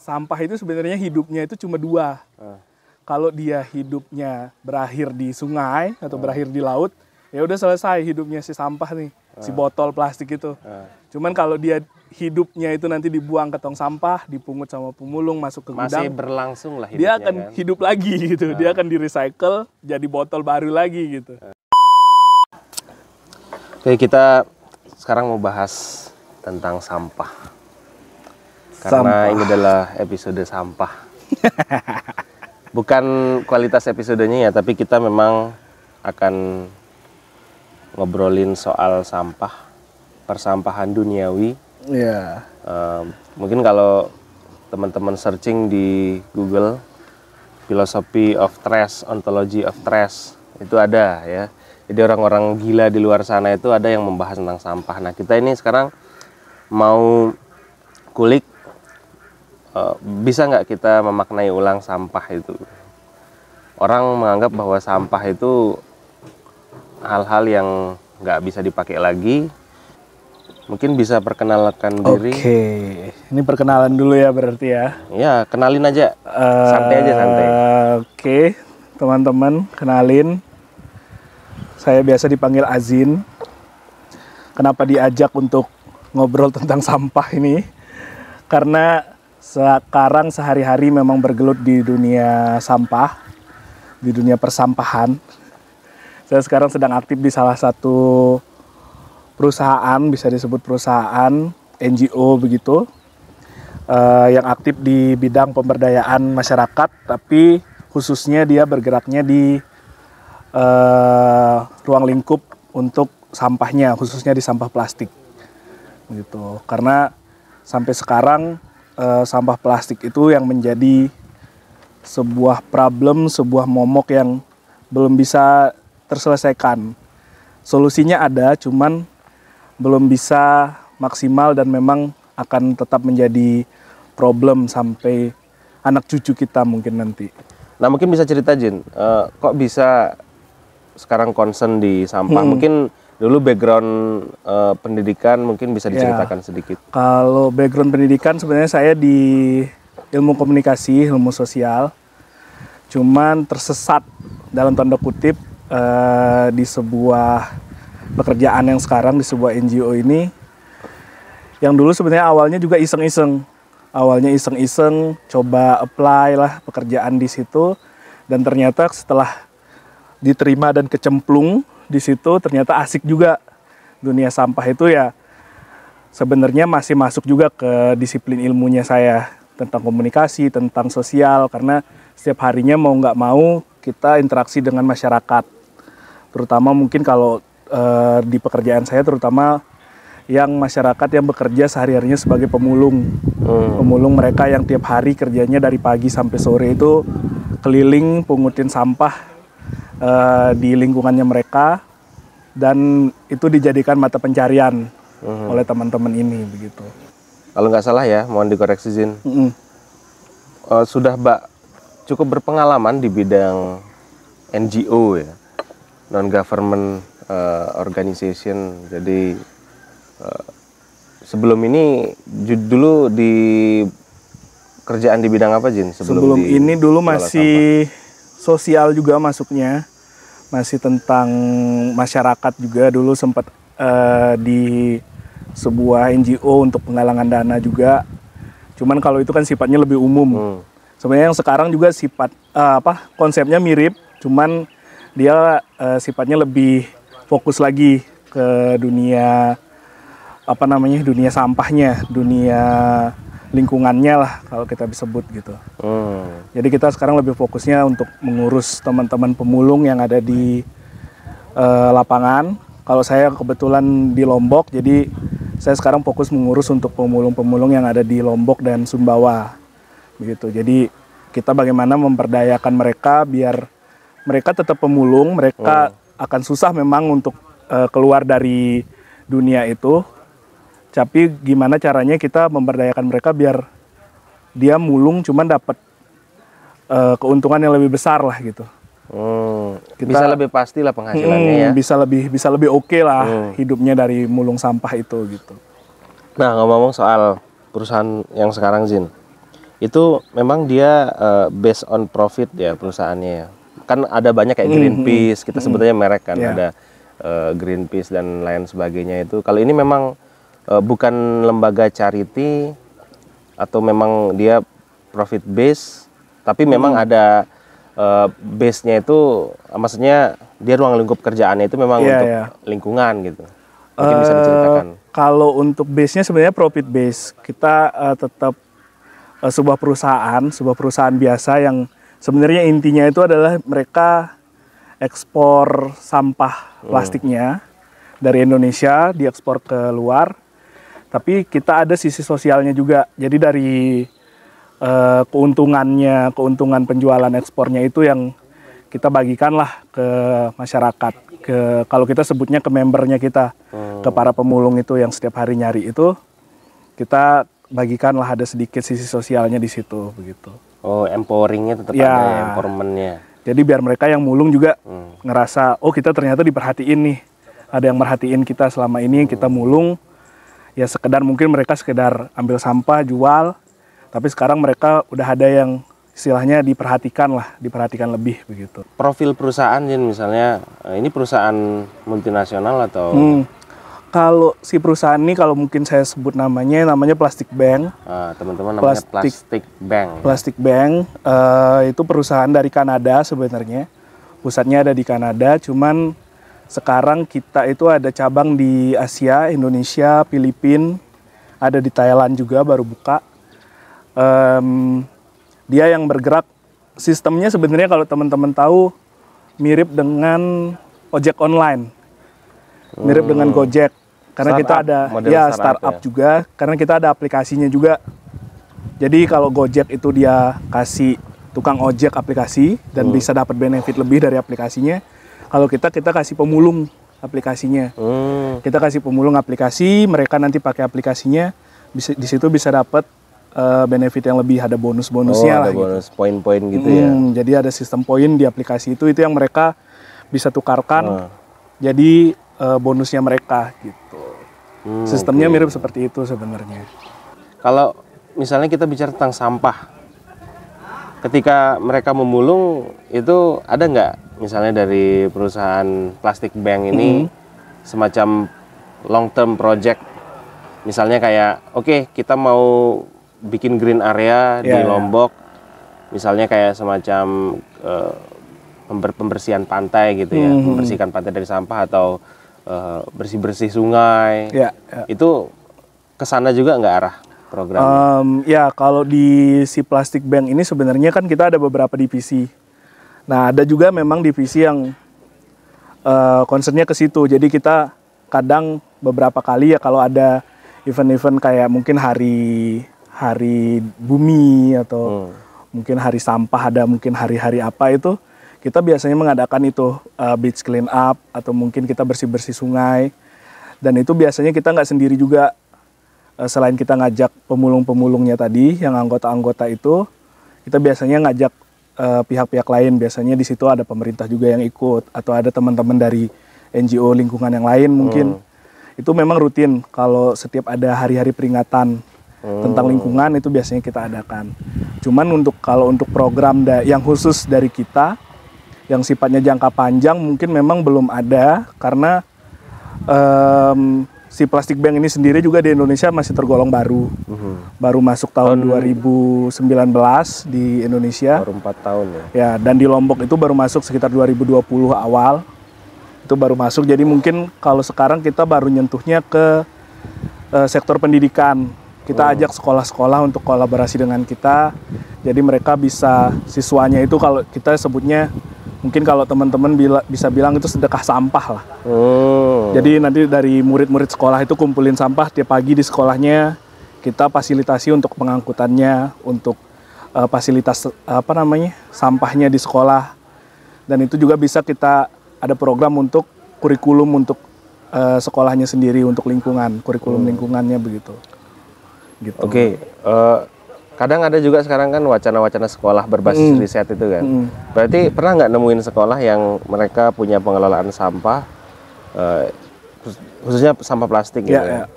sampah itu sebenarnya hidupnya itu cuma dua. Kalau dia hidupnya berakhir di sungai atau berakhir di laut, ya udah selesai hidupnya si sampah nih, si botol plastik itu. Cuman kalau dia hidupnya itu nanti dibuang ke tong sampah, dipungut sama pemulung, masuk ke gudang. Masih berlangsung lah hidupnya, dia akan kan? hidup lagi gitu. Dia akan di-recycle jadi botol baru lagi gitu. Oke, kita sekarang mau bahas tentang sampah. Karena ini adalah episode sampah. Bukan kualitas episodenya ya, tapi kita memang akan ngobrolin soal sampah, persampahan duniawi. Iya. Mungkin kalau teman-teman searching di Google, Philosophy of Trash, Ontology of Trash, itu ada ya. Jadi orang-orang gila di luar sana itu ada yang membahas tentang sampah. Nah, kita ini sekarang mau kulik, bisa nggak kita memaknai ulang sampah itu? Orang menganggap bahwa sampah itu hal-hal yang nggak bisa dipakai lagi. Mungkin bisa perkenalkan diri. Oke, ini perkenalan dulu ya berarti ya. Ya, kenalin aja, santai aja santai. Oke, teman-teman, kenalin. Saya biasa dipanggil Azin. Kenapa diajak untuk ngobrol tentang sampah ini? Karena sekarang sehari-hari memang bergelut di dunia sampah, di dunia persampahan. Saya sekarang sedang aktif di salah satu perusahaan, bisa disebut perusahaan NGO begitu, yang aktif di bidang pemberdayaan masyarakat, tapi khususnya dia bergeraknya di ruang lingkup untuk sampahnya, khususnya di sampah plastik gitu. Karena sampai sekarang sampah plastik itu yang menjadi sebuah problem, sebuah momok yang belum bisa terselesaikan. Solusinya ada, cuman belum bisa maksimal dan memang akan tetap menjadi problem sampai anak cucu kita mungkin nanti. Nah, mungkin bisa cerita, Jin, kok bisa sekarang concern di sampah? Mungkin dulu background pendidikan mungkin bisa diceritakan sedikit. Kalau background pendidikan sebenarnya saya di ilmu komunikasi, ilmu sosial. Cuman tersesat dalam tanda kutip di sebuah pekerjaan yang sekarang di sebuah NGO ini. Yang dulu sebenarnya awalnya juga iseng-iseng. Awalnya iseng-iseng coba apply lah pekerjaan di situ, dan ternyata setelah diterima dan kecemplung di situ ternyata asik juga. Dunia sampah itu ya sebenarnya masih masuk juga ke disiplin ilmunya saya tentang komunikasi, tentang sosial, karena setiap harinya mau nggak mau kita interaksi dengan masyarakat. Terutama mungkin kalau di pekerjaan saya terutama yang masyarakat yang bekerja sehari-harinya sebagai pemulung. Pemulung mereka yang tiap hari kerjanya dari pagi sampai sore itu keliling pungutin sampah di lingkungannya mereka, dan itu dijadikan mata pencarian oleh teman-teman ini begitu. Kalau nggak salah ya, mohon dikoreksi, Zin. Sudah cukup berpengalaman di bidang NGO ya, non-government organization. Jadi sebelum ini dulu di kerjaan di bidang apa, Jin? Sebelum ini dulu masih sosial juga masuknya, masih tentang masyarakat juga. Dulu sempat di sebuah NGO untuk penggalangan dana juga. Cuman kalau itu kan sifatnya lebih umum. Sebenarnya yang sekarang juga konsepnya mirip, cuman dia sifatnya lebih fokus lagi ke dunia dunia sampahnya, dunia lingkungannya lah kalau kita disebut gitu. Jadi kita sekarang lebih fokusnya untuk mengurus teman-teman pemulung yang ada di lapangan. Kalau saya kebetulan di Lombok, jadi saya sekarang fokus mengurus untuk pemulung-pemulung yang ada di Lombok dan Sumbawa begitu. Jadi kita bagaimana memperdayakan mereka biar mereka tetap pemulung. Mereka akan susah memang untuk keluar dari dunia itu. Tapi gimana caranya kita memberdayakan mereka biar dia mulung cuman dapat keuntungan yang lebih besar lah gitu. Bisa lebih pasti lah penghasilannya ya. Bisa lebih oke lah hidupnya dari mulung sampah itu gitu. Nah, ngomong-ngomong soal perusahaan yang sekarang, Zin, Itu memang dia based on profit ya perusahaannya ya. Kan ada banyak kayak Greenpeace, kita sebutnya merek kan, ada Greenpeace dan lain sebagainya itu. Kalau ini memang bukan lembaga charity atau memang dia profit base, tapi memang ada base-nya itu, maksudnya dia ruang lingkup kerjaannya itu memang untuk lingkungan gitu. Mungkin bisa diceritakan. Kalau untuk base-nya sebenarnya profit base. Kita tetap sebuah perusahaan biasa yang sebenarnya intinya itu adalah mereka ekspor sampah plastiknya dari Indonesia, diekspor ke luar. Tapi kita ada sisi sosialnya juga. Jadi dari keuntungan penjualan ekspornya itu yang kita bagikan lah ke masyarakat, kalau kita sebutnya ke membernya kita, ke para pemulung itu yang setiap hari nyari itu, kita bagikan lah, ada sedikit sisi sosialnya di situ begitu. Oh, empoweringnya tetap ada ya, empowermentnya. Jadi biar mereka yang mulung juga ngerasa, oh kita ternyata diperhatiin nih, ada yang merhatiin kita selama ini kita mulung. Ya sekedar mungkin mereka sekedar ambil sampah jual, tapi sekarang mereka udah ada yang istilahnya diperhatikan lebih begitu. Profil perusahaan Jin, misalnya ini perusahaan multinasional atau? Kalau si perusahaan ini, kalau mungkin saya sebut namanya Plastic Bank. Teman-teman namanya Plastic Bank. Plastic Bank itu perusahaan dari Kanada sebenarnya. Pusatnya ada di Kanada, cuman sekarang kita itu ada cabang di Asia, Indonesia, Filipina, ada di Thailand juga baru buka. Dia yang bergerak, sistemnya sebenarnya kalau teman-teman tahu mirip dengan ojek online, mirip dengan Gojek, karena kita ada startup juga, karena kita ada aplikasinya juga. Jadi kalau Gojek itu dia kasih tukang ojek aplikasi dan bisa dapat benefit lebih dari aplikasinya. Kalau kita kasih pemulung aplikasinya, kita kasih pemulung aplikasi, mereka nanti pakai aplikasinya, di situ bisa dapat benefit yang lebih, ada bonus-bonusnya lah. Ada bonus poin-poin gitu ya. Jadi ada sistem poin di aplikasi itu yang mereka bisa tukarkan jadi bonusnya mereka gitu. Sistemnya mirip seperti itu sebenarnya. Kalau misalnya kita bicara tentang sampah, ketika mereka memulung itu ada nggak misalnya dari perusahaan Plastic Bank ini semacam long term project, misalnya kayak oke, kita mau bikin green area di Lombok, misalnya kayak semacam pembersihan pantai gitu ya, membersihkan pantai dari sampah atau bersih-bersih sungai, itu kesana juga nggak arah programnya? Ya kalau di si Plastic Bank ini sebenarnya kan kita ada beberapa divisi. Nah ada juga memang divisi yang concernnya ke situ. Jadi kita kadang beberapa kali ya kalau ada event-event kayak mungkin hari bumi atau mungkin hari sampah, ada mungkin hari-hari apa itu, kita biasanya mengadakan itu beach clean up atau mungkin kita bersih-bersih sungai. Dan itu biasanya kita nggak sendiri juga, selain kita ngajak pemulung-pemulungnya tadi yang anggota-anggota itu, kita biasanya ngajak pihak-pihak lain. Biasanya di situ ada pemerintah juga yang ikut atau ada teman-teman dari NGO lingkungan yang lain mungkin. Itu memang rutin kalau setiap ada hari-hari peringatan tentang lingkungan itu biasanya kita adakan. Cuman kalau untuk program yang khusus dari kita yang sifatnya jangka panjang mungkin memang belum ada, karena si Plastic Bank ini sendiri juga di Indonesia masih tergolong baru. Baru masuk tahun 2019 di Indonesia. Baru 4 tahun ya. Ya, dan di Lombok itu baru masuk sekitar 2020 awal. Itu baru masuk. Jadi mungkin kalau sekarang kita baru nyentuhnya ke sektor pendidikan. Kita ajak sekolah-sekolah untuk kolaborasi dengan kita. Jadi mereka bisa, siswanya itu kalau kita sebutnya, mungkin kalau teman-teman bisa bilang itu sedekah sampah lah. Jadi nanti dari murid-murid sekolah itu kumpulin sampah tiap pagi di sekolahnya, kita fasilitasi untuk pengangkutannya, untuk fasilitas sampahnya di sekolah. Dan itu juga bisa kita ada program untuk kurikulum untuk sekolahnya sendiri, untuk lingkungan, kurikulum lingkungannya begitu. Gitu. Oke. Kadang ada juga sekarang kan wacana-wacana sekolah berbasis riset itu kan. Berarti pernah nggak nemuin sekolah yang mereka punya pengelolaan sampah, khususnya sampah plastik gitu ya?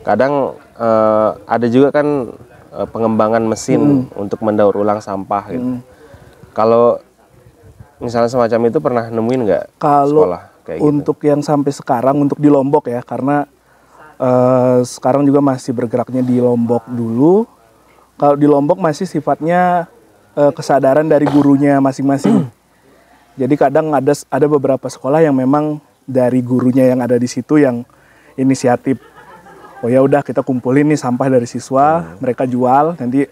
Kadang ada juga kan pengembangan mesin untuk mendaur ulang sampah gitu. Kalau misalnya semacam itu pernah nemuin nggak sekolah kayak gitu? Untuk yang sampai sekarang untuk di Lombok ya, karena sekarang juga masih bergeraknya di Lombok dulu. Kalau di Lombok masih sifatnya kesadaran dari gurunya masing-masing. Jadi kadang ada beberapa sekolah yang memang dari gurunya yang ada di situ yang inisiatif. Oh ya udah kita kumpulin nih sampah dari siswa, mereka jual, nanti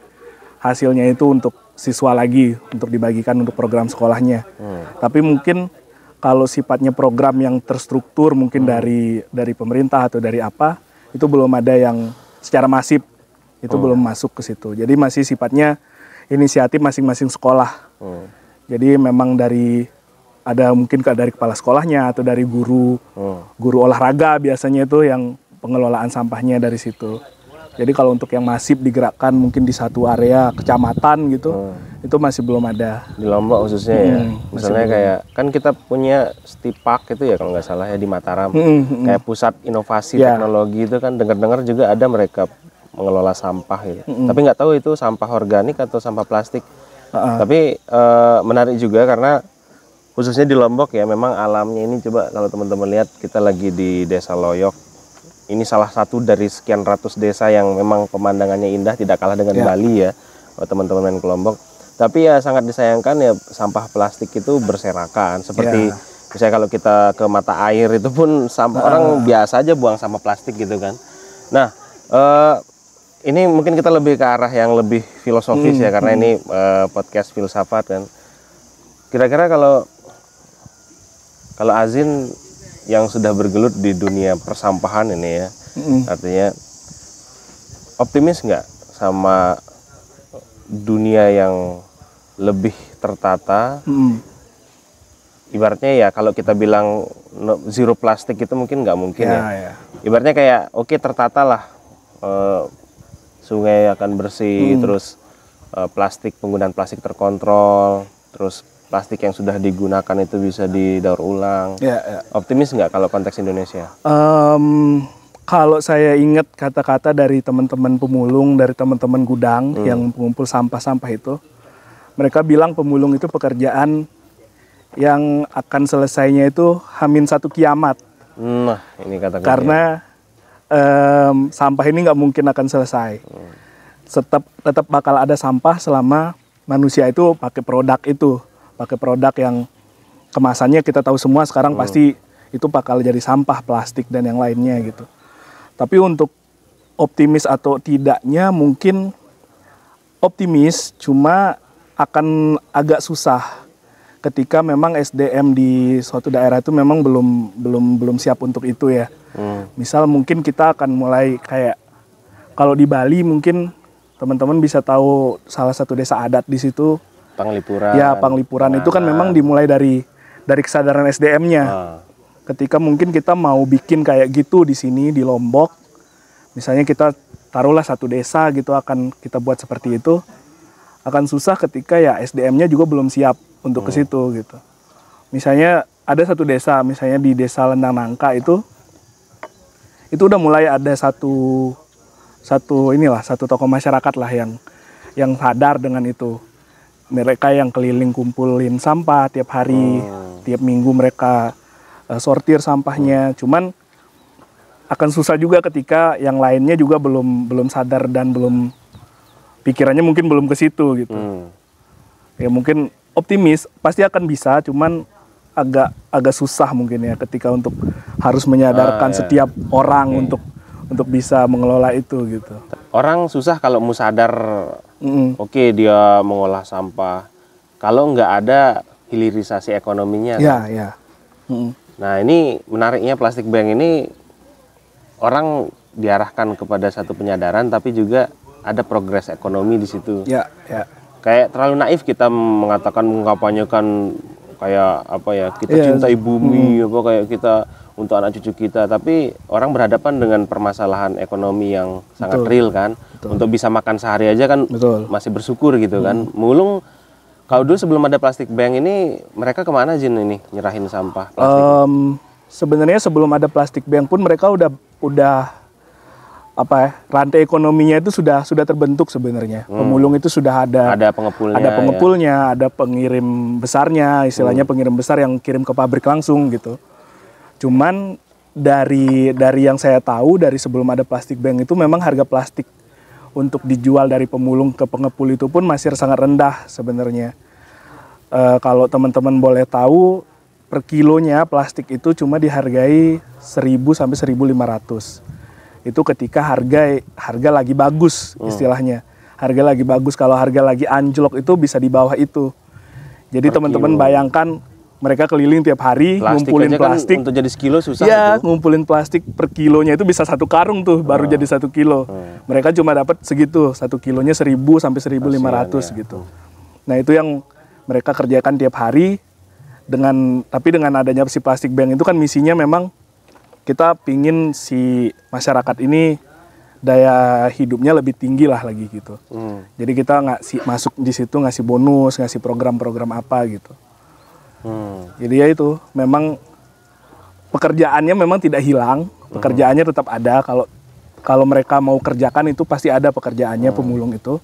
hasilnya itu untuk siswa lagi untuk dibagikan untuk program sekolahnya. Tapi mungkin kalau sifatnya program yang terstruktur mungkin dari pemerintah atau dari apa, itu belum ada yang secara masif, itu belum masuk ke situ. Jadi masih sifatnya inisiatif masing-masing sekolah. Jadi memang ada mungkin dari kepala sekolahnya atau dari guru olahraga biasanya itu yang pengelolaan sampahnya dari situ. Jadi kalau untuk yang masif digerakkan mungkin di satu area kecamatan gitu, itu masih belum ada. Di Lombok khususnya ya. Misalnya kayak kan kita punya Stipak itu ya kalau nggak salah ya di Mataram. Kayak pusat inovasi teknologi itu kan dengar-dengar juga ada mereka mengelola sampah gitu. Tapi nggak tahu itu sampah organik atau sampah plastik. Tapi menarik juga karena khususnya di Lombok ya memang alamnya ini, coba kalau teman-teman lihat kita lagi di Desa Loyok. Ini salah satu dari sekian ratus desa yang memang pemandangannya indah, tidak kalah dengan Bali ya, teman-teman ke Lombok. Tapi ya sangat disayangkan ya sampah plastik itu berserakan. Seperti misalnya kalau kita ke mata air itu pun sampah orang biasa aja buang sampah plastik gitu kan. Nah, ini mungkin kita lebih ke arah yang lebih filosofis ya, karena ini podcast filsafat kan. Kira-kira kalau Azin yang sudah bergelut di dunia persampahan ini ya, artinya optimis nggak sama dunia yang lebih tertata? Ibaratnya ya kalau kita bilang zero plastik itu mungkin nggak mungkin ya. Ibaratnya kayak oke, tertata lah, sungai akan bersih, terus penggunaan plastik terkontrol, terus plastik yang sudah digunakan itu bisa didaur ulang. Optimis nggak kalau konteks Indonesia? Kalau saya ingat kata-kata dari teman-teman pemulung, dari teman-teman gudang yang pengumpul sampah-sampah itu, mereka bilang pemulung itu pekerjaan yang akan selesainya itu H-1 kiamat. Nah, ini kata-kata. Karena sampah ini nggak mungkin akan selesai. Tetap bakal ada sampah selama manusia itu pakai produk yang kemasannya kita tahu semua sekarang pasti itu bakal jadi sampah plastik dan yang lainnya gitu. Tapi untuk optimis atau tidaknya mungkin optimis, cuma akan agak susah ketika memang SDM di suatu daerah itu memang belum siap untuk itu ya. Misal mungkin kita akan mulai kayak kalau di Bali mungkin teman-teman bisa tahu salah satu desa adat di situ. Panglipuran. Ya, Panglipuran itu kan memang dimulai dari kesadaran SDM-nya. Ketika mungkin kita mau bikin kayak gitu di sini di Lombok, misalnya kita taruhlah satu desa gitu akan kita buat seperti itu, akan susah ketika ya SDM-nya juga belum siap untuk ke situ gitu. Misalnya ada satu desa, misalnya di Desa Lendang Nangka itu udah mulai ada satu tokoh masyarakat lah yang sadar dengan itu. Mereka yang keliling kumpulin sampah tiap hari, tiap minggu mereka sortir sampahnya. Cuman akan susah juga ketika yang lainnya juga belum sadar dan pikirannya mungkin belum ke situ gitu. Ya mungkin optimis pasti akan bisa, cuman agak susah mungkin ya ketika untuk harus menyadarkan setiap orang untuk bisa mengelola itu gitu. Orang susah kalau mau sadar. Oke, dia mengolah sampah. Kalau nggak ada hilirisasi ekonominya. Nah, ini menariknya plastik bank ini orang diarahkan kepada satu penyadaran, tapi juga ada progres ekonomi di situ. Kayak terlalu naif kita mengatakan mengkampanyekan kayak apa ya, kita cintai bumi, apa kayak kita untuk anak cucu kita, tapi orang berhadapan dengan permasalahan ekonomi yang sangat real kan. Untuk bisa makan sehari aja kan masih bersyukur gitu kan. Mulung kalau dulu sebelum ada plastik bank ini mereka kemana Jin ini nyerahin sampah plastik? Sebenarnya sebelum ada plastik bank pun mereka udah rantai ekonominya itu sudah terbentuk sebenarnya. Pemulung itu sudah ada pengepulnya, ada pengirim besarnya, istilahnya pengirim besar yang kirim ke pabrik langsung gitu. Cuman dari yang saya tahu dari sebelum ada plastik bank itu memang harga plastik untuk dijual dari pemulung ke pengepul itu pun masih sangat rendah sebenarnya. Kalau teman-teman boleh tahu, per kilonya plastik itu cuma dihargai 1.000 sampai 1.500. Itu ketika harga lagi bagus istilahnya. Harga lagi bagus, kalau harga lagi anjlok itu bisa di bawah itu. Jadi teman-teman bayangkan mereka keliling tiap hari ngumpulin plastik. Kan untuk jadi sekilo susah. Iya, ngumpulin plastik per kilonya itu bisa 1 karung tuh baru jadi 1 kilo. Mereka cuma dapat segitu, 1 kilonya 1.000 sampai 1.500 gitu. Nah itu yang mereka kerjakan tiap hari tapi dengan adanya si plastik bank itu kan misinya memang kita pingin si masyarakat ini daya hidupnya lebih tinggi lah lagi gitu. Jadi kita masuk di situ ngasih bonus, ngasih program-program apa gitu. Jadi ya itu memang pekerjaannya memang tidak hilang, pekerjaannya tetap ada. Kalau mereka mau kerjakan itu pasti ada pekerjaannya pemulung itu.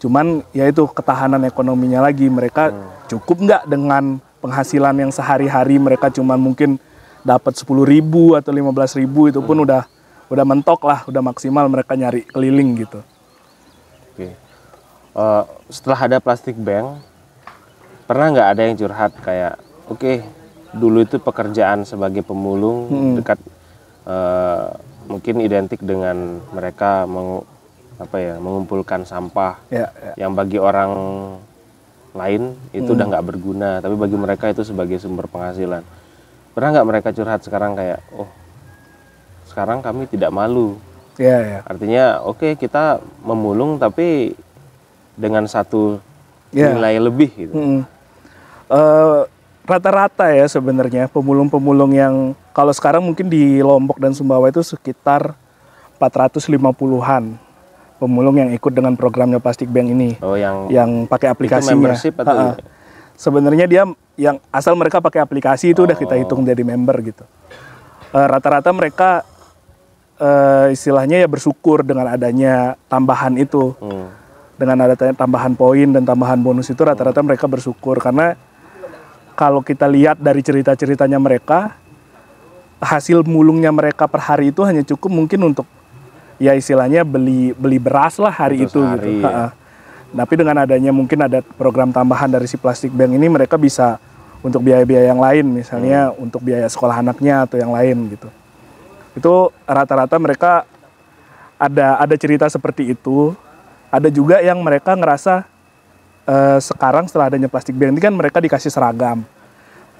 Cuman ya itu ketahanan ekonominya lagi, mereka cukup nggak dengan penghasilan yang sehari-hari mereka cuman mungkin dapat 10.000 atau 15.000 itu pun udah mentok lah, udah maksimal mereka nyari keliling gitu. Oke. Setelah ada plastik bank, pernah nggak ada yang curhat kayak, oke, dulu itu pekerjaan sebagai pemulung dekat mungkin identik dengan mereka mengumpulkan sampah yang bagi orang lain itu udah nggak berguna, tapi bagi mereka itu sebagai sumber penghasilan. Pernah nggak mereka curhat sekarang kayak, oh sekarang kami tidak malu. Artinya oke, kita memulung tapi dengan satu nilai lebih gitu. Rata-rata ya sebenarnya pemulung-pemulung yang kalau sekarang mungkin di Lombok dan Sumbawa itu sekitar 450-an pemulung yang ikut dengan programnya Plastik Bank ini. Oh, yang pakai aplikasinya. Itu membership atau sebenarnya dia yang asal mereka pakai aplikasi itu udah kita hitung jadi member gitu. Rata-rata mereka istilahnya ya bersyukur dengan adanya tambahan itu. Dengan adanya tambahan poin dan tambahan bonus itu rata-rata mereka bersyukur karena kalau kita lihat dari cerita-ceritanya mereka, hasil mulungnya mereka per hari itu hanya cukup mungkin untuk ya istilahnya beli beras lah hari itu gitu. Ya. Tapi dengan adanya mungkin ada program tambahan dari si Plastik Bank ini mereka bisa untuk biaya-biaya yang lain, misalnya untuk biaya sekolah anaknya atau yang lain gitu. Itu rata-rata mereka ada cerita seperti itu. Ada juga yang mereka ngerasa sekarang setelah adanya Plastik Bank ini kan mereka dikasih seragam,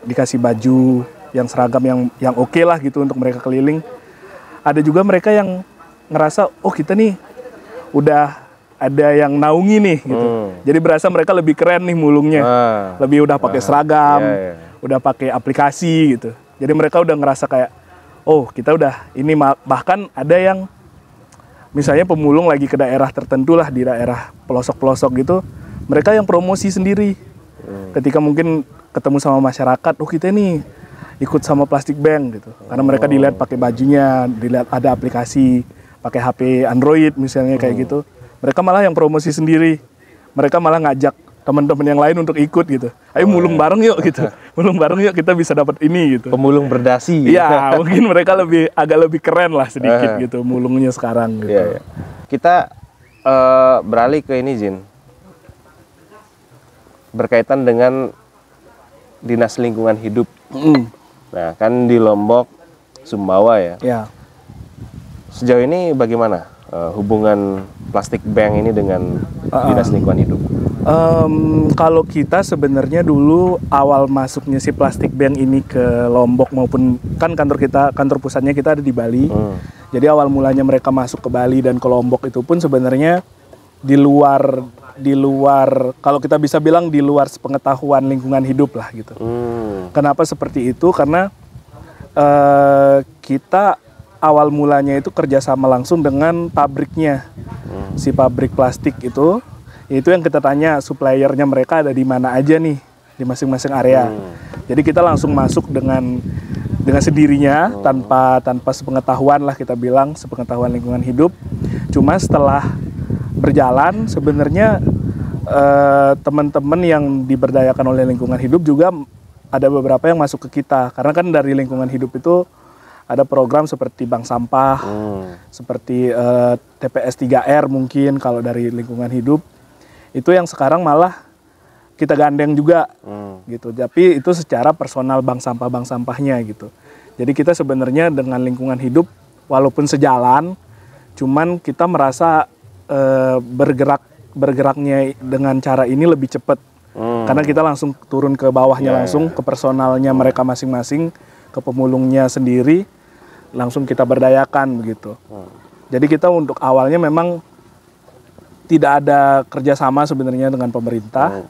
dikasih baju yang seragam yang oke lah gitu untuk mereka keliling. Ada juga mereka yang ngerasa oh kita nih udah ada yang naungi nih gitu. Jadi berasa mereka lebih keren nih mulungnya. Lebih udah pakai seragam, udah pakai aplikasi gitu. Jadi mereka udah ngerasa kayak oh kita udah ini, bahkan ada yang misalnya pemulung lagi ke daerah tertentu lah, di daerah pelosok-pelosok gitu, mereka yang promosi sendiri. Ketika mungkin ketemu sama masyarakat, oh kita nih ikut sama Plastik Bank gitu. Karena mereka dilihat pakai bajunya, dilihat ada aplikasi, pakai HP Android misalnya kayak gitu. Mereka malah yang promosi sendiri. Mereka malah ngajak teman-teman yang lain untuk ikut gitu. Ayo mulung bareng yuk gitu. Mulung bareng yuk kita bisa dapat ini gitu. Pemulung berdasi. Iya, mungkin mereka agak lebih keren lah sedikit gitu mulungnya sekarang gitu. Kita beralih ke ini Jin. Berkaitan dengan Dinas Lingkungan Hidup. Nah, kan di Lombok, Sumbawa ya. Sejauh ini bagaimana hubungan Plastik Bank ini dengan Dinas Lingkungan Hidup? Kalau kita sebenarnya dulu awal masuknya si Plastik Bank ini ke Lombok maupun kan kantor pusatnya kita ada di Bali. Jadi awal mulanya mereka masuk ke Bali dan ke Lombok itu pun sebenarnya di luar kalau kita bisa bilang di luar sepengetahuan lingkungan hidup lah gitu. Kenapa seperti itu? Karena kita awal mulanya itu kerjasama langsung dengan pabriknya, si pabrik plastik itu yang kita tanya suppliernya mereka ada di mana aja nih di masing-masing area. Jadi kita langsung masuk dengan dengan sendirinya, tanpa sepengetahuan lah kita bilang, sepengetahuan lingkungan hidup. Cuma setelah berjalan sebenarnya teman-teman yang diberdayakan oleh lingkungan hidup juga ada beberapa yang masuk ke kita, karena kan dari lingkungan hidup itu ada program seperti bank sampah, seperti TPS 3R mungkin kalau dari lingkungan hidup itu yang sekarang malah kita gandeng juga gitu. Tapi itu secara personal bank sampahnya gitu. Jadi kita sebenarnya dengan lingkungan hidup walaupun sejalan, cuman kita merasa bergeraknya dengan cara ini lebih cepat. Karena kita langsung turun ke bawahnya langsung ke personalnya mereka masing-masing, ke pemulungnya sendiri, langsung kita berdayakan begitu. Jadi kita untuk awalnya memang tidak ada kerjasama sebenarnya dengan pemerintah.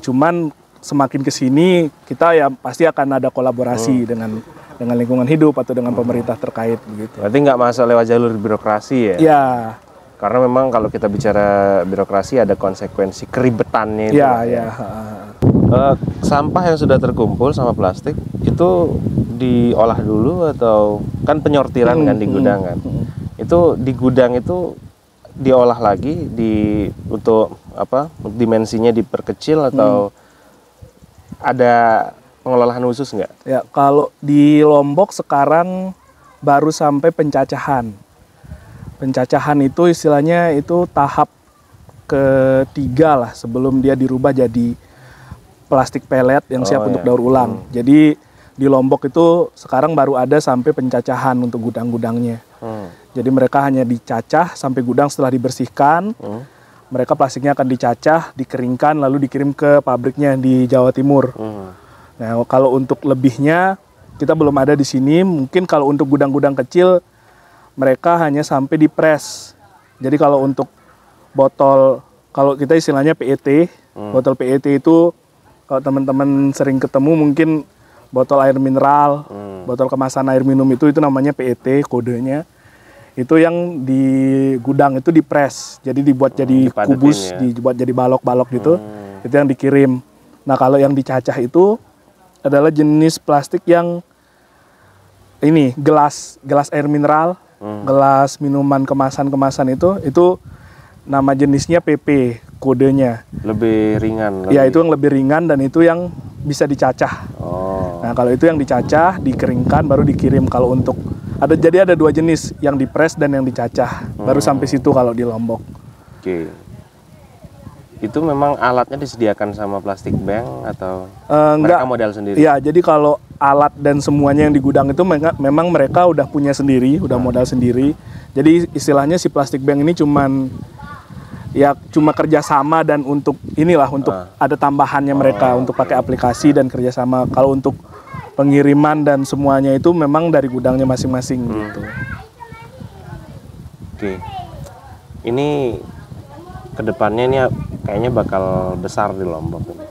Cuman semakin kesini kita ya pasti akan ada kolaborasi dengan lingkungan hidup atau dengan pemerintah terkait begitu. Berarti nggak masuk lewat jalur birokrasi ya? Ya. Karena memang kalau kita bicara birokrasi ada konsekuensi keribetannya itu. Ya. Sampah yang sudah terkumpul sama plastik itu diolah dulu atau kan penyortiran kan di gudang kan? Itu di gudang itu diolah lagi untuk apa? Dimensinya diperkecil atau ada pengelolaan khusus nggak? Ya, kalau di Lombok sekarang baru sampai pencacahan. Pencacahan itu istilahnya itu tahap ketiga lah sebelum dia dirubah jadi plastik pelet yang siap untuk daur ulang. Jadi di Lombok itu sekarang baru ada sampai pencacahan untuk gudang-gudangnya. Jadi mereka hanya dicacah sampai gudang, setelah dibersihkan, mereka plastiknya akan dicacah, dikeringkan, lalu dikirim ke pabriknya di Jawa Timur. Nah, kalau untuk lebihnya kita belum ada di sini. Mungkin kalau untuk gudang-gudang kecil mereka hanya sampai di press. Jadi kalau untuk botol, kalau kita istilahnya PET, botol PET itu kalau teman-teman sering ketemu mungkin botol air mineral, botol kemasan air minum itu namanya PET kodenya. Itu yang di gudang itu di press, jadi dibuat jadi kubus, dibuat jadi balok-balok gitu. Itu yang dikirim. Nah kalau yang dicacah itu adalah jenis plastik yang ini gelas air mineral, gelas minuman kemasan itu nama jenisnya PP kodenya. Lebih ringan. Ya itu yang lebih ringan dan itu yang bisa dicacah. Nah kalau itu yang dicacah, dikeringkan baru dikirim. Kalau untuk jadi ada dua jenis, yang dipres dan yang dicacah. Baru sampai situ kalau di Lombok. Oke. Itu memang alatnya disediakan sama Plastik Bank atau mereka modal sendiri? Iya, jadi kalau alat dan semuanya yang di gudang itu memang mereka udah punya sendiri, udah modal sendiri. Jadi istilahnya si Plastik Bank ini cuma kerjasama dan untuk ada tambahannya mereka untuk pakai aplikasi dan kerjasama. Kalau untuk pengiriman dan semuanya itu memang dari gudangnya masing-masing gitu. Oke, ini kedepannya ini kayaknya bakal besar di Lombok ini.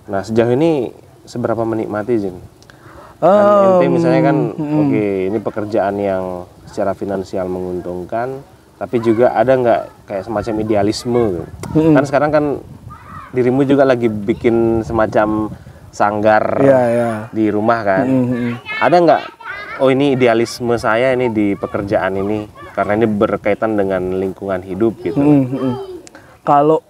Nah sejauh ini seberapa menikmati Zin? Ente misalnya kan ini pekerjaan yang secara finansial menguntungkan, tapi juga ada nggak kayak semacam idealisme? Kan sekarang kan dirimu juga lagi bikin semacam sanggar di rumah kan? Ada nggak? Oh ini idealisme saya ini di pekerjaan ini karena ini berkaitan dengan lingkungan hidup gitu. Kalau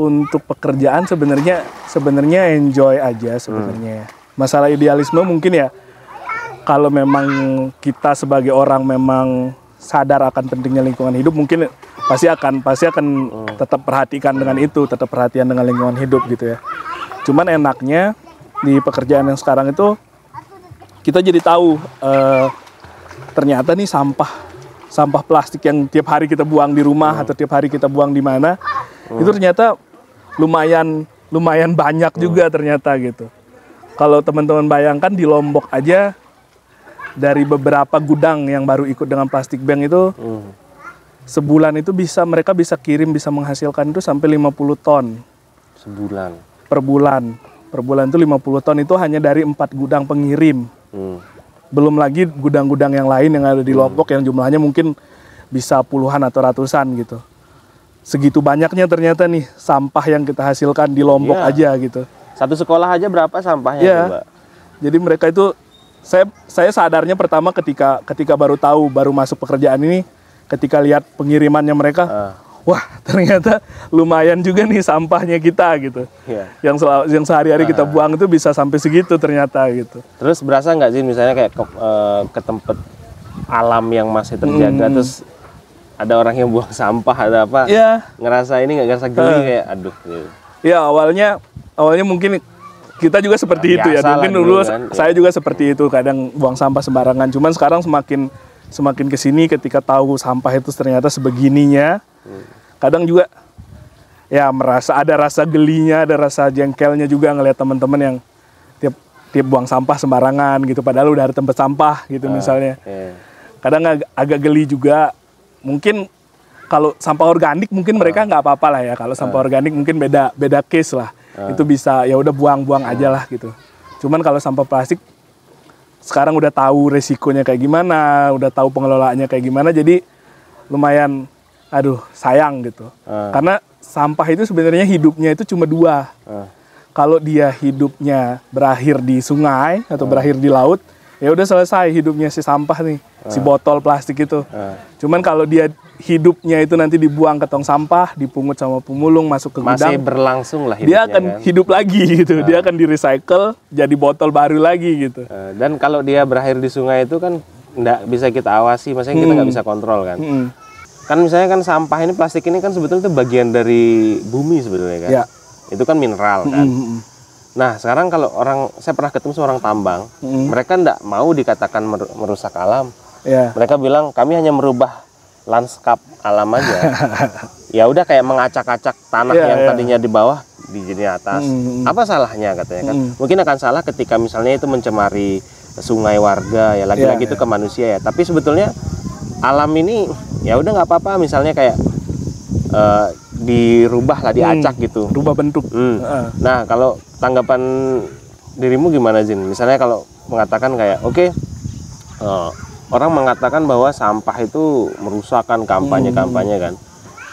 untuk pekerjaan sebenarnya enjoy aja sebenarnya. Masalah idealisme mungkin ya kalau memang kita sebagai orang memang sadar akan pentingnya lingkungan hidup, mungkin pasti akan tetap perhatikan dengan itu, tetap perhatian dengan lingkungan hidup gitu ya. Cuman enaknya di pekerjaan yang sekarang itu kita jadi tahu ternyata nih sampah plastik yang tiap hari kita buang di rumah atau tiap hari kita buang di mana itu ternyata lumayan banyak juga ternyata gitu. Kalau teman-teman bayangkan di Lombok aja dari beberapa gudang yang baru ikut dengan Plastik Bank itu sebulan itu mereka bisa menghasilkan itu sampai 50 ton sebulan. Per bulan itu 50 ton itu hanya dari 4 gudang pengirim. Belum lagi gudang-gudang yang lain yang ada di Lombok yang jumlahnya mungkin bisa puluhan atau ratusan gitu. Segitu banyaknya ternyata nih sampah yang kita hasilkan di Lombok aja gitu. Satu sekolah aja berapa sampahnya coba? Jadi mereka itu saya sadarnya pertama ketika baru masuk pekerjaan ini, ketika lihat pengirimannya mereka, wah ternyata lumayan juga nih sampahnya kita gitu. Yeah. Yang sehari-hari kita buang itu bisa sampai segitu ternyata gitu. Terus berasa nggak sih misalnya kayak ke tempat alam yang masih terjaga, terus ada orang yang buang sampah, ada apa? Yeah. Ngerasa ini nggak, ngerasa geli kayak aduh. Gitu. Ya awalnya mungkin kita juga seperti itu ya. Mungkin dulu kan, saya juga seperti itu, kadang buang sampah sembarangan. Cuman sekarang semakin kesini ketika tahu sampah itu ternyata sebegininya, kadang juga ya merasa ada rasa gelinya, ada rasa jengkelnya juga ngelihat teman-teman yang tiap buang sampah sembarangan gitu. Padahal udah ada tempat sampah gitu misalnya. Kadang agak geli juga. Mungkin kalau sampah organik mungkin mereka nggak apa-apa lah ya. Kalau sampah organik mungkin beda case lah. Itu bisa ya udah buang aja lah gitu. Cuman kalau sampah plastik sekarang udah tahu resikonya kayak gimana, udah tahu pengelolaannya kayak gimana, jadi lumayan sayang gitu. Karena sampah itu sebenarnya hidupnya itu cuma 2. Kalau dia hidupnya berakhir di sungai atau berakhir di laut, ya udah selesai hidupnya si sampah nih, si botol plastik itu. Cuman kalau dia hidupnya itu nanti dibuang ke tong sampah, dipungut sama pemulung, masuk ke gudang, masih berlangsung lah hidupnya, dia akan hidup lagi gitu. Dia akan di-recycle jadi botol baru lagi gitu. Dan kalau dia berakhir di sungai itu kan nggak bisa kita awasi, maksudnya kita nggak bisa kontrol kan. Kan misalnya kan sampah ini, plastik ini kan sebetulnya itu bagian dari bumi sebetulnya kan. Ya. Itu kan mineral kan. Nah sekarang kalau saya pernah ketemu seorang tambang, mereka nggak mau dikatakan merusak alam. Mereka bilang kami hanya merubah lanskap alam aja. Ya udah kayak mengacak-acak tanah yang tadinya di bawah di atas. Apa salahnya katanya kan? Mungkin akan salah ketika misalnya itu mencemari sungai warga ya, lagi-lagi itu ke manusia ya. Tapi sebetulnya alam ini ya udah nggak apa-apa, misalnya kayak dirubah lah, diacak gitu, rubah bentuk. Nah kalau tanggapan dirimu gimana Zin? Misalnya kalau mengatakan kayak oke, orang mengatakan bahwa sampah itu merusakkan, kampanye kan.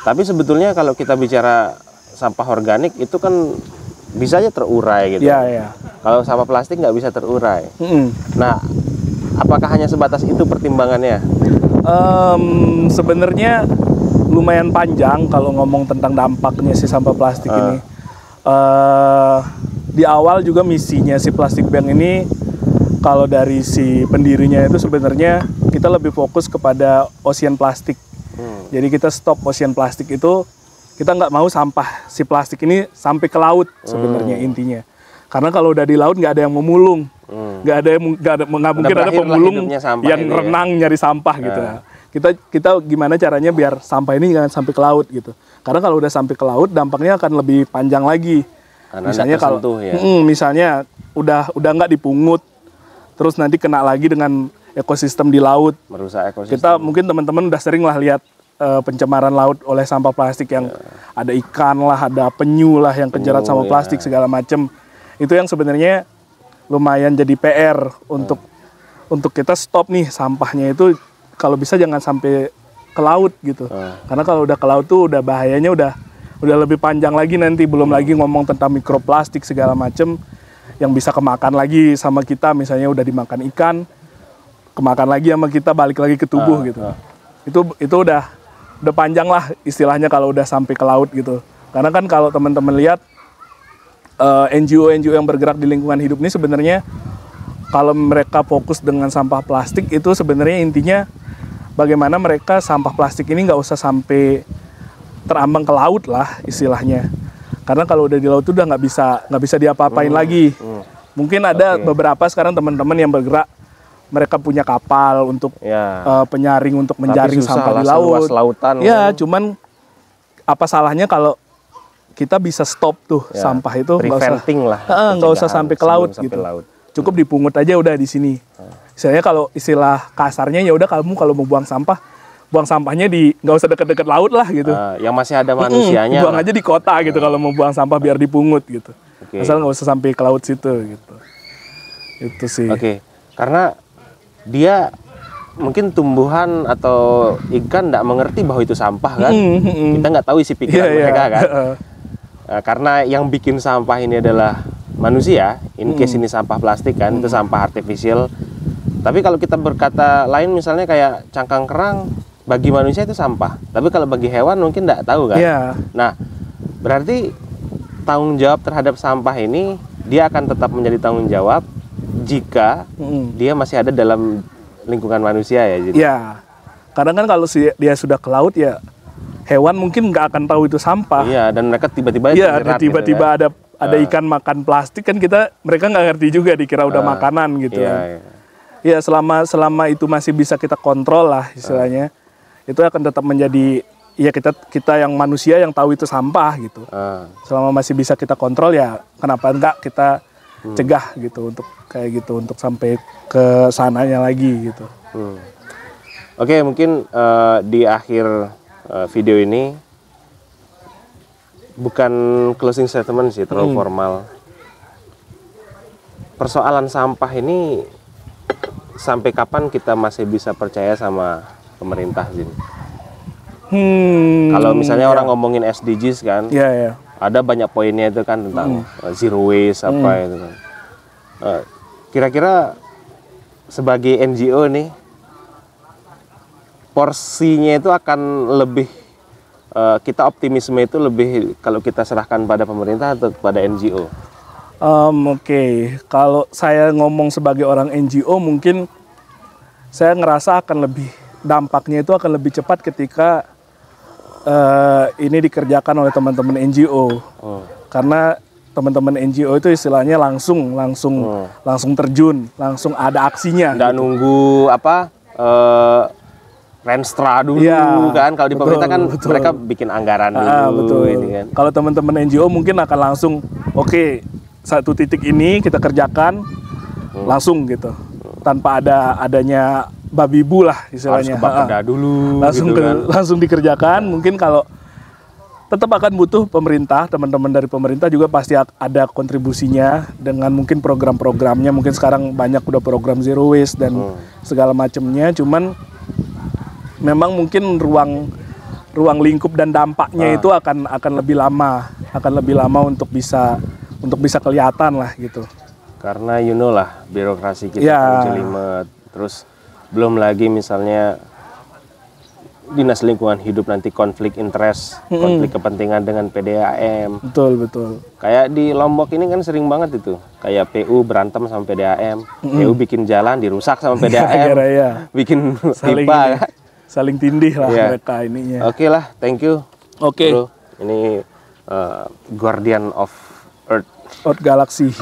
Tapi sebetulnya kalau kita bicara sampah organik itu kan bisa aja terurai gitu. Kalau sampah plastik nggak bisa terurai. Nah, apakah hanya sebatas itu pertimbangannya? Sebenarnya lumayan panjang kalau ngomong tentang dampaknya si sampah plastik ini. Di awal juga misinya si Plastic Bank ini, kalau dari si pendirinya itu sebenarnya kita lebih fokus kepada ocean plastik. Jadi kita stop ocean plastik itu, kita nggak mau sampah si plastik ini sampai ke laut sebenarnya intinya. Karena kalau udah di laut nggak ada yang memulung, nggak mungkin ada pemulung yang renang nyari sampah gitu. Kita gimana caranya biar sampah ini jangan sampai ke laut gitu. Karena kalau udah sampai ke laut dampaknya akan lebih panjang lagi. Karena misalnya kalau misalnya udah nggak dipungut, terus nanti kena lagi dengan ekosistem di laut, merusak ekosistem. Kita mungkin teman-teman udah sering lah lihat pencemaran laut oleh sampah plastik yang ada ikan lah, ada penyu lah yang kejerat sama plastik segala macem. Itu yang sebenarnya lumayan jadi PR untuk kita stop nih sampahnya itu, kalau bisa jangan sampai ke laut gitu. Karena kalau udah ke laut tuh udah bahayanya udah lebih panjang lagi nanti, belum lagi ngomong tentang mikroplastik segala macem yang bisa kemakan lagi sama kita, misalnya udah dimakan ikan, kemakan lagi sama kita, balik lagi ke tubuh gitu. Itu udah panjang lah istilahnya kalau udah sampai ke laut gitu. Karena kan kalau teman-teman lihat NGO yang bergerak di lingkungan hidup ini sebenarnya kalau mereka fokus dengan sampah plastik itu sebenarnya intinya bagaimana mereka sampah plastik ini nggak usah sampai terambang ke laut lah istilahnya. Karena kalau udah di laut udah nggak bisa diapa-apain lagi. Mungkin ada beberapa sekarang teman-teman yang bergerak, mereka punya kapal untuk penyaring, untuk menjaring sampah di laut. Lautan, cuman apa salahnya kalau kita bisa stop tuh sampah itu, nggak usah sampai ke laut gitu. Cukup dipungut aja udah di sini. Misalnya kalau istilah kasarnya ya udah, kamu kalau mau buang sampahnya nggak usah deket-deket laut lah gitu. Yang masih ada manusianya. Buang aja di kota gitu kalau mau buang sampah biar dipungut gitu. Asal nggak usah sampai ke laut situ gitu. Itu sih. Karena dia mungkin tumbuhan atau ikan nggak mengerti bahwa itu sampah kan. Kita nggak tahu isi pikiran mereka kan. Karena yang bikin sampah ini adalah manusia, in case ini sampah plastik kan, itu sampah artificial. Tapi kalau kita berkata lain, misalnya kayak cangkang kerang, bagi manusia itu sampah. Tapi kalau bagi hewan mungkin nggak tahu kan. Iya. Nah, berarti tanggung jawab terhadap sampah ini dia akan tetap menjadi tanggung jawab jika dia masih ada dalam lingkungan manusia ya. Jadi. Iya. Kadang kan kalau dia sudah ke laut ya, hewan mungkin nggak akan tahu itu sampah. Iya, dan mereka tiba-tiba Iya, terjerat tiba-tiba gitu, kan? ada ikan makan plastik kan mereka nggak ngerti juga, dikira udah makanan gitu. Iya, iya. Ya selama itu masih bisa kita kontrol lah istilahnya, itu akan tetap menjadi ya kita yang manusia yang tahu itu sampah gitu. Selama masih bisa kita kontrol ya kenapa enggak kita cegah gitu untuk kayak gitu, untuk sampai ke sananya lagi gitu. Oke, mungkin di akhir video ini bukan closing statement sih, terlalu formal. Persoalan sampah ini sampai kapan kita masih bisa percaya sama pemerintah, Zin? Kalau misalnya orang ngomongin SDGs kan, ada banyak poinnya itu kan tentang zero waste apa itu kan. Kira-kira sebagai NGO nih, porsinya itu akan lebih kita optimisme itu lebih kalau kita serahkan pada pemerintah atau pada NGO? Oke. Kalau saya ngomong sebagai orang NGO, mungkin saya ngerasa akan lebih dampaknya itu akan lebih cepat ketika ini dikerjakan oleh teman-teman NGO. Karena teman-teman NGO itu istilahnya langsung terjun, langsung ada aksinya. Nggak gitu. nunggu apa? Renstra dulu kan, kalau di pemerintah kan mereka bikin anggaran dulu. Ini kan. Kalau teman-teman NGO mungkin akan langsung, oke, satu titik ini kita kerjakan langsung gitu, tanpa adanya babi bu lah istilahnya. Harus ke Bapeda dulu. Langsung gitu kan. langsung dikerjakan. Mungkin kalau tetap akan butuh pemerintah, teman-teman dari pemerintah juga pasti ada kontribusinya dengan mungkin program-programnya. Mungkin sekarang banyak udah program zero waste dan segala macamnya. Cuman memang mungkin ruang lingkup dan dampaknya itu akan lebih lama untuk bisa kelihatan lah gitu. Karena you know lah, birokrasi kita kan jelimet. Terus belum lagi misalnya Dinas Lingkungan Hidup nanti konflik interest, konflik kepentingan dengan PDAM. Betul. Kayak di Lombok ini kan sering banget itu. Kayak PU berantem sama PDAM, PU bikin jalan dirusak sama PDAM, bikin pipa. Saling tindih lah mereka ininya. Oke lah, thank you. Oke. Ini Guardian of Earth Galaxy.